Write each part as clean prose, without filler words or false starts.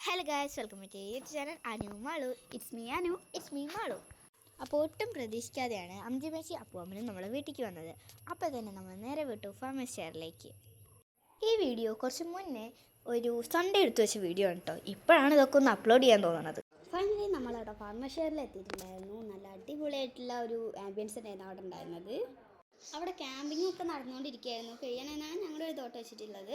Hello guys, welcome to YouTube channel Anu Malu. It's me Malu. അപ്പോൾ ഒട്ടും പ്രതീക്ഷിക്കാതെയാണ് അംജിമേച്ചി അപ്പുവമ്മനും നമ്മളെ വീട്ടിലേക്ക് വന്നത്. അപ്പോൾ തന്നെ നമ്മൾ നേരെ വിട്ടു ഫാമസ് ഷെയറിലേക്ക്. ഈ വീഡിയോ കുറച്ച് മുന്നേ ഒരു സൺഡേ എടുത്തു വെച്ച വീഡിയോ ആണ് കേട്ടോ. ഇപ്പോഴാണ് ഇതൊക്കെ ഒന്ന് അപ്ലോഡ് ചെയ്യാൻ തോന്നുന്നത്. ഫൈനലി നമ്മളവിടെ ഫാമസ് ഷെയറിൽ എത്തിയിട്ടുണ്ടായിരുന്നു. നല്ല അടിപൊളിയായിട്ടുള്ള ഒരു ആംബിയൻസ് തന്നെയായിരുന്നു അവിടെ ഉണ്ടായിരുന്നത്. അവിടെ ക്യാമ്പിംഗ് ഒക്കെ നടന്നുകൊണ്ടിരിക്കുകയായിരുന്നു. കഴിയാനാണ് ഞങ്ങളുടെ ഒരു തോട്ടം വെച്ചിട്ടുള്ളത്.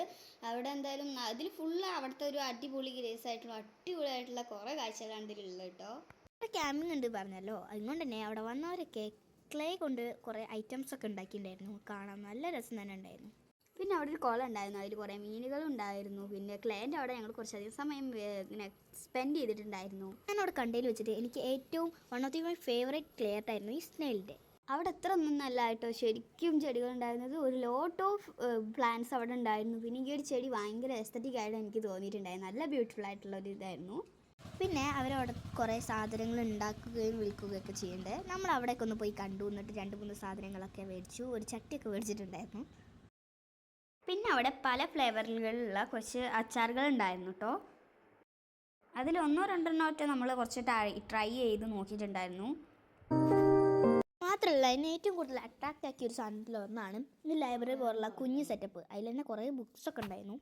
അവിടെ എന്തായാലും അതിൽ ഫുള്ള് അവിടുത്തെ ഒരു അടിപൊളി അടിപൊളിയായിട്ടുള്ള കുറേ കാഴ്ചകളാണ് ഇതിലുള്ളത് കേട്ടോ. അവിടെ ക്യാമ്പിംഗ് ഉണ്ട് പറഞ്ഞല്ലോ, അതുകൊണ്ട് തന്നെ അവിടെ വന്നവരൊക്കെ ക്ലേ കൊണ്ട് കുറേ ഐറ്റംസ് ഒക്കെ ഉണ്ടാക്കിയിട്ടുണ്ടായിരുന്നു. കാണാൻ നല്ല രസം തന്നെ ഉണ്ടായിരുന്നു. പിന്നെ അവിടെ ഒരു കുളം ഉണ്ടായിരുന്നു, അതിൽ കുറേ മീനുകളും ഉണ്ടായിരുന്നു. പിന്നെ ക്ലേൻ്റെ അവിടെ ഞങ്ങൾ കുറച്ചധികം സമയം ഇങ്ങനെ സ്പെൻഡ് ചെയ്തിട്ടുണ്ടായിരുന്നു. ഞാൻ അവിടെ കണ്ടതിൽ വെച്ചിട്ട് എനിക്ക് ഏറ്റവും one of the my favourite clay ആയിരുന്നു ഈ സ്നെയിലിൻ്റെ. അവിടെ അത്ര ഒന്നല്ല കേട്ടോ, ശരിക്കും ചെടികളുണ്ടായിരുന്നത്. ഒരു ലോട്ട് ഓഫ് പ്ലാന്റ്സ് അവിടെ ഉണ്ടായിരുന്നു. പിന്നെ ഈ ഒരു ചെടി ഭയങ്കര എസ്തറ്റിക് ആയിട്ട് എനിക്ക് തോന്നിയിട്ടുണ്ടായിരുന്നു. നല്ല ബ്യൂട്ടിഫുൾ ആയിട്ടുള്ള ഒരു ഇതായിരുന്നു. പിന്നെ അവരവിടെ കുറേ സാധനങ്ങൾ ഉണ്ടാക്കുകയും വിൽക്കുകയൊക്കെ ചെയ്യുന്നുണ്ട്. നമ്മൾ അവിടേക്ക് ഒന്ന് പോയി കണ്ടു. എന്നിട്ട് 2-3 സാധനങ്ങളൊക്കെ മേടിച്ചു. ഒരു ചട്ടിയൊക്കെ മേടിച്ചിട്ടുണ്ടായിരുന്നു. പിന്നെ അവിടെ പല ഫ്ലേവറുകളിലുള്ള കുറച്ച് അച്ചാറുകൾ ഉണ്ടായിരുന്നു കേട്ടോ. അതിൽ 1-2 ഒക്കെ നമ്മൾ കുറച്ച് ട്രൈ ചെയ്ത് നോക്കിയിട്ടുണ്ടായിരുന്നു. മാത്രമല്ല, എന്നെ ഏറ്റവും കൂടുതൽ അട്രാക്റ്റ് ആക്കിയ ഒരു സാധനത്തിൽ ഒന്നാണ് ഈ ലൈബ്രറി പോലുള്ള കുഞ്ഞ് സെറ്റപ്പ്. അതിൽ തന്നെ കുറേ ബുക്സൊക്കെ ഉണ്ടായിരുന്നു.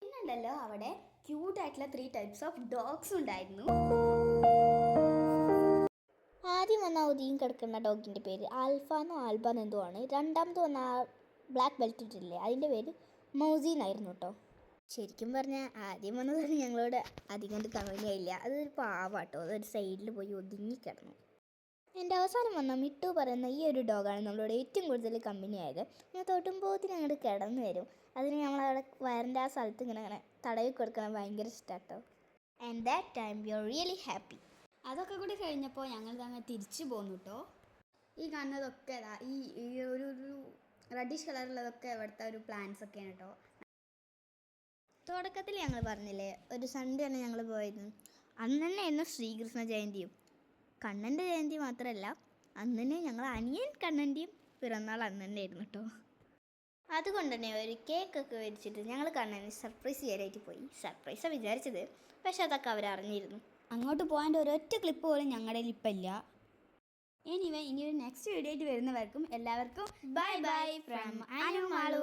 പിന്നുണ്ടല്ലോ അവിടെ ക്യൂട്ടായിട്ടുള്ള 3 ടൈപ്സ് ഓഫ് ഡോഗ്സ് ഉണ്ടായിരുന്നു. ആദ്യം വന്ന ഒതുങ്ങി കിടക്കുന്ന ഡോഗിൻ്റെ പേര് ആൽഫാന്നോ ആൽബാന്നോ എന്തോ ആണ്. രണ്ടാമത് വന്ന ബ്ലാക്ക് ബെൽറ്റ് ഇട്ടില്ലേ, അതിൻ്റെ പേര് മൗസീന്നായിരുന്നു കേട്ടോ. ശരിക്കും പറഞ്ഞാൽ ആദ്യം വന്നതാണ് ഞങ്ങളോട് അധികം കൊണ്ട് കമ്പനിയായില്ല. അതൊരു പാവാട്ടോ, അതൊരു സൈഡിൽ പോയി ഒതുങ്ങി കിടന്നു. എൻ്റെ അവസാനം വന്ന മിട്ടു പറയുന്ന ഈ ഒരു ഡോഗാണ് നമ്മളോട് ഏറ്റവും കൂടുതൽ കമ്പനിയായത്. ഞാൻ തൊട്ടുമ്പോഴത്തിന് അങ്ങോട്ട് കിടന്നു വരും. അതിന് നമ്മളവിടെ വയറിൻ്റെ ആ സ്ഥലത്ത് ഇങ്ങനെ തടവി കൊടുക്കണം, ഭയങ്കര ഇഷ്ടമാട്ടോ. And that time we are really happy. അതൊക്കെ കൂടി കഴിഞ്ഞപ്പോൾ ഞങ്ങൾ തന്നെ തിരിച്ചു പോന്നു കേട്ടോ. ഈ കാണുന്നതൊക്കെ ഈ ഒരു റെഡിഷ് കളറുള്ളതൊക്കെ ഇവിടുത്തെ ഒരു പ്ലാന്റ്സ് ഒക്കെയാണ് കേട്ടോ. തുടക്കത്തിൽ ഞങ്ങൾ പറഞ്ഞില്ലേ ഒരു സൺഡേ ആണ് ഞങ്ങൾ പോയത്. അന്ന് തന്നെയായിരുന്നു ശ്രീകൃഷ്ണ ജയന്തിയും. കണ്ണൻ്റെ ജയന്തി മാത്രമല്ല, അന്ന് തന്നെ ഞങ്ങൾ അനിയൻ കണ്ണൻ്റെയും പിറന്നാൾ അന്ന് തന്നെ ആയിരുന്നു കേട്ടോ. അതുകൊണ്ട് തന്നെ ഒരു കേക്കൊക്കെ മേടിച്ചിട്ട് ഞങ്ങൾ കണ്ണനെ സർപ്രൈസ് ചെയ്യാനായിട്ട് പോയി. സർപ്രൈസാണ് വിചാരിച്ചത്, പക്ഷെ അതൊക്കെ അവരറിഞ്ഞിരുന്നു. അങ്ങോട്ട് പോകാൻ്റെ ഒരൊറ്റ ക്ലിപ്പ് പോലും ഞങ്ങളുടെ ഇപ്പം ഇല്ല. ഇനി ഒരു നെക്സ്റ്റ് വീഡിയോ ആയിട്ട് വരുന്നവർക്കും എല്ലാവർക്കും bye bye from Anu Malu.